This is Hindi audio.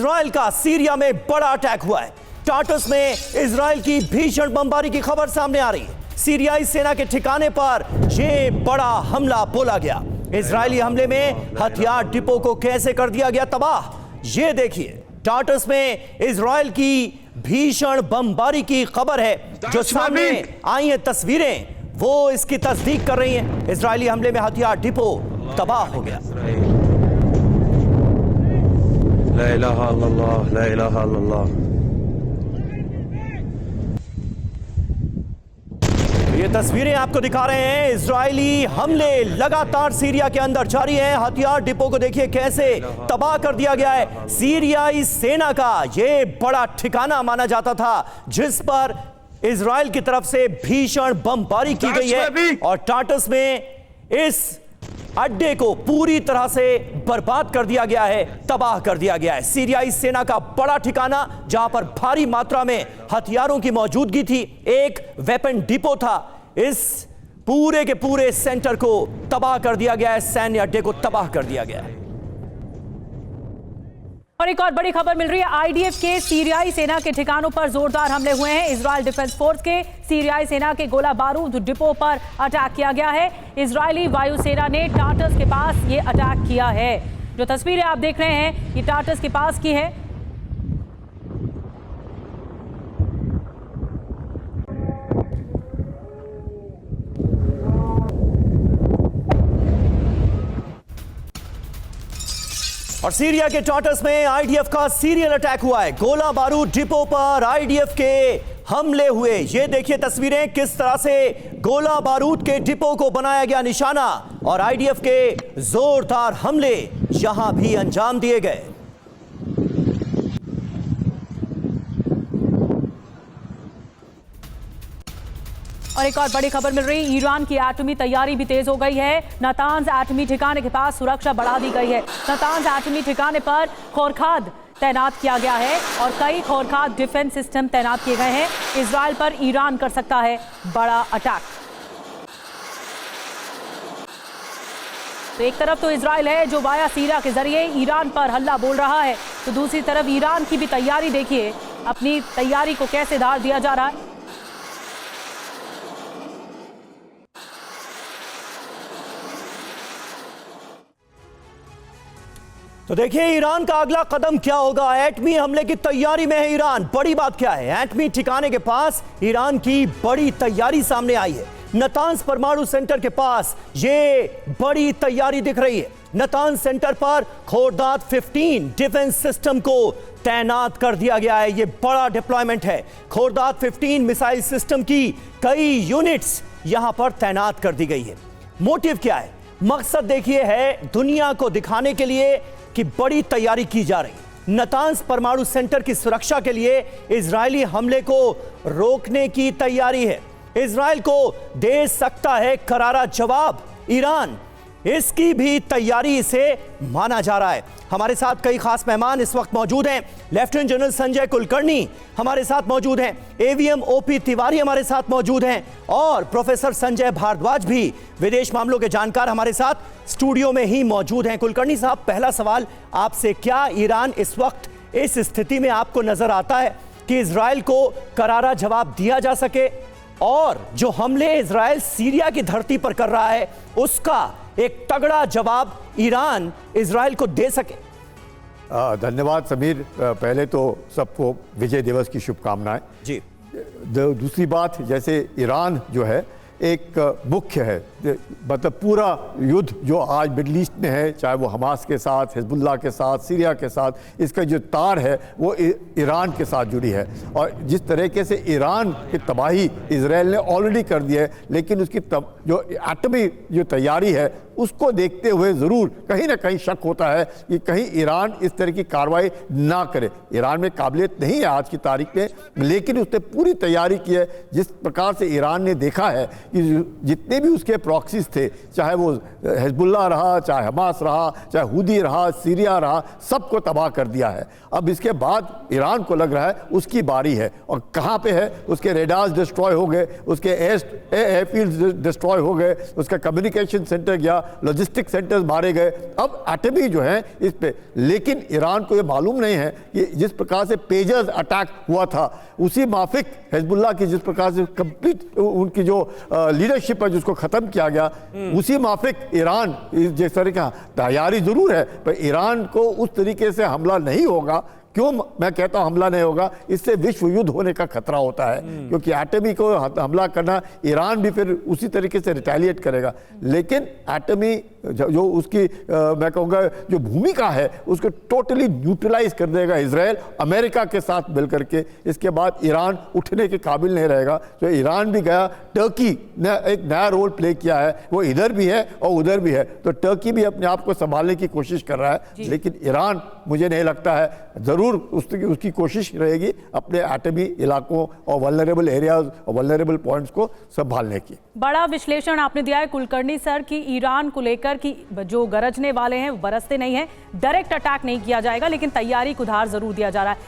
इजराइल का सीरिया में बड़ा अटैक हुआ है। टार्टस में इजराइल की भीषण बमबारी की खबर सामने आ रही है। सीरियाई सेना के ठिकाने पर यह बड़ा हमला बोला गया। इजरायली हमले में हथियार डिपो को कैसे कर दिया गया तबाह, यह देखिए। टार्टस में इजराइल की भीषण बमबारी की खबर है जो सामने आई है तस्वीरें, वो इसकी तस्दीक कर रही हैं। इजरायली हमले में हथियार डिपो तबाह हो गया। ला इलाहा इल्लल्लाह, ला इलाहा इल्लल्लाह। ये तस्वीरें आपको दिखा रहे हैं। इजरायली हमले लगातार सीरिया के अंदर जारी हैं। हथियार डिपो को देखिए कैसे तबाह कर दिया गया है। सीरियाई सेना का ये बड़ा ठिकाना माना जाता था जिस पर इजराइल की तरफ से भीषण बमबारी की गई है और टार्टस में इस अड्डे को पूरी तरह से बर्बाद कर दिया गया है, तबाह कर दिया गया है। सीरियाई सेना का बड़ा ठिकाना जहां पर भारी मात्रा में हथियारों की मौजूदगी थी, एक वेपन डिपो था। इस पूरे के पूरे सेंटर को तबाह कर दिया गया है, सैन्य अड्डे को तबाह कर दिया गया है। और एक और बड़ी खबर मिल रही है। आईडीएफ के सीरियाई सेना के ठिकानों पर जोरदार हमले हुए हैं। इजराइल डिफेंस फोर्स के सीरियाई सेना के गोला बारूद डिपो पर अटैक किया गया है। इजरायली वायुसेना ने टार्टस के पास ये अटैक किया है। जो तस्वीरें आप देख रहे हैं ये टार्टस के पास की है। और सीरिया के टार्टस में आईडीएफ का सीरियल अटैक हुआ है। गोला बारूद डिपो पर आईडीएफ के हमले हुए। ये देखिए तस्वीरें, किस तरह से गोला बारूद के डिपो को बनाया गया निशाना और आईडीएफ के जोरदार हमले यहां भी अंजाम दिए गए। और एक और बड़ी खबर मिल रही है। ईरान की एटमी तैयारी भी तेज हो गई है। नातांज एटमी ठिकाने के पास सुरक्षा बढ़ा दी गई है। नातांज एटमी ठिकाने पर खोरखाद तैनात किया गया है और कई खोरखाद डिफेंस सिस्टम तैनात किए गए हैं। इजराइल पर ईरान कर सकता है बड़ा अटैक। तो एक तरफ तो इजराइल है जो वाया सीरिया के जरिए ईरान पर हल्ला बोल रहा है, तो दूसरी तरफ ईरान की भी तैयारी देखिए, अपनी तैयारी को कैसे धार दिया जा रहा है। तो देखिए ईरान का अगला कदम क्या होगा। एटमी हमले की तैयारी में है ईरान। बड़ी बात क्या है, एटमी ठिकाने के पास ईरान की बड़ी तैयारी सामने आई है। नातांज परमाणु सेंटर के पास ये बड़ी तैयारी दिख रही है। नातांज सेंटर पर खोरदाद 15 डिफेंस सिस्टम को तैनात कर दिया गया है। ये बड़ा डिप्लॉयमेंट है। खोरदाद 15 मिसाइल सिस्टम की कई यूनिट्स यहां पर तैनात कर दी गई है। मोटिव क्या है, मकसद देखिए है दुनिया को दिखाने के लिए कि बड़ी तैयारी की जा रही। नातांज परमाणु सेंटर की सुरक्षा के लिए इजरायली हमले को रोकने की तैयारी है। इजराइल को दे सकता है करारा जवाब ईरान, इसकी भी तैयारी से माना जा रहा है। हमारे साथ कई खास मेहमान इस वक्त मौजूद हैं। लेफ्टिनेंट जनरल संजय कुलकर्णी हमारे साथ मौजूद हैं, एवीएम ओपी तिवारी हमारे साथ मौजूद हैं और प्रोफेसर संजय भारद्वाज भी विदेश मामलों के जानकार हमारे साथ स्टूडियो में ही मौजूद हैं। कुलकर्णी साहब, पहला सवाल आपसे, क्या ईरान इस वक्त इस स्थिति में आपको नजर आता है कि इजराइल को करारा जवाब दिया जा सके और जो हमले इजराइल सीरिया की धरती पर कर रहा है उसका एक तगड़ा जवाब ईरान इजराइल को दे सके? धन्यवाद समीर। पहले तो सबको विजय दिवस की शुभकामनाएं जी। दूसरी बात, जैसे ईरान जो है एक मुख्य है, मतलब पूरा युद्ध जो आज मिडल ईस्ट में है, चाहे वो हमास के साथ, हिजबुल्लाह के साथ, सीरिया के साथ, इसका जो तार है वो ईरान के साथ जुड़ी है। और जिस तरीके से ईरान की तबाही इजराइल ने ऑलरेडी कर दी है, लेकिन उसकी जो एटमी जो तैयारी है उसको देखते हुए ज़रूर कहीं ना कहीं शक होता है कि कहीं ईरान इस तरह की कार्रवाई ना करे। ईरान में काबिलियत नहीं है आज की तारीख में, लेकिन उसने पूरी तैयारी की है। जिस प्रकार से ईरान ने देखा है कि जितने भी उसके प्रॉक्सीज थे, चाहे वो हिजबुल्लाह रहा, चाहे हमास रहा, चाहे हुदी रहा, सीरिया रहा, सबको तबाह कर दिया है। अब इसके बाद ईरान को लग रहा है उसकी बारी है, और कहाँ पे है, उसके रेडार्स डिस्ट्रॉय हो गए, उसके एयरफील्ड डिस्ट्रॉय हो गए, उसका कम्युनिकेशन सेंटर गया, लॉजिस्टिक सेंटर्स मारे गए, अब एटमी जो है इस पे। लेकिन ईरान को ये मालूम नहीं है कि जिस प्रकार से पेजर्स अटैक हुआ था उसी माफिक हिजबुल्लाह की जिस प्रकार से कंप्लीट उनकी जो लीडरशिप है जिसको खत्म किया गया, उसी माफिक ईरान जिस तरह का तैयारी जरूर है, पर ईरान को उस तरीके से हमला नहीं होगा। क्यों मैं कहता हूं हमला नहीं होगा? इससे विश्व युद्ध होने का खतरा होता है, क्योंकि एटमी को हमला करना, ईरान भी फिर उसी तरीके से रिटेलिएट करेगा। लेकिन एटमी जो उसकी मैं कहूँगा जो भूमिका है उसको टोटली न्यूट्रलाइज कर देगा इजराइल अमेरिका के साथ मिलकर के। इसके बाद ईरान उठने के काबिल नहीं रहेगा। तो ईरान भी गया, टर्की ने एक नया रोल प्ले किया है, वो इधर भी है और उधर भी है। तो टर्की भी अपने आप को संभालने की कोशिश कर रहा है, लेकिन ईरान मुझे नहीं लगता है, जरूर उसकी कोशिश रहेगी अपने एटमी इलाकों और वल्नरेबल एरियाज और वल्नरेबल पॉइंट्स को संभालने की। बड़ा विश्लेषण आपने दिया है कुलकर्णी सर कि ईरान को लेकर कि जो गरजने वाले हैं वो बरसते नहीं हैं, डायरेक्ट अटैक नहीं किया जाएगा, लेकिन तैयारी को उधार जरूर दिया जा रहा है।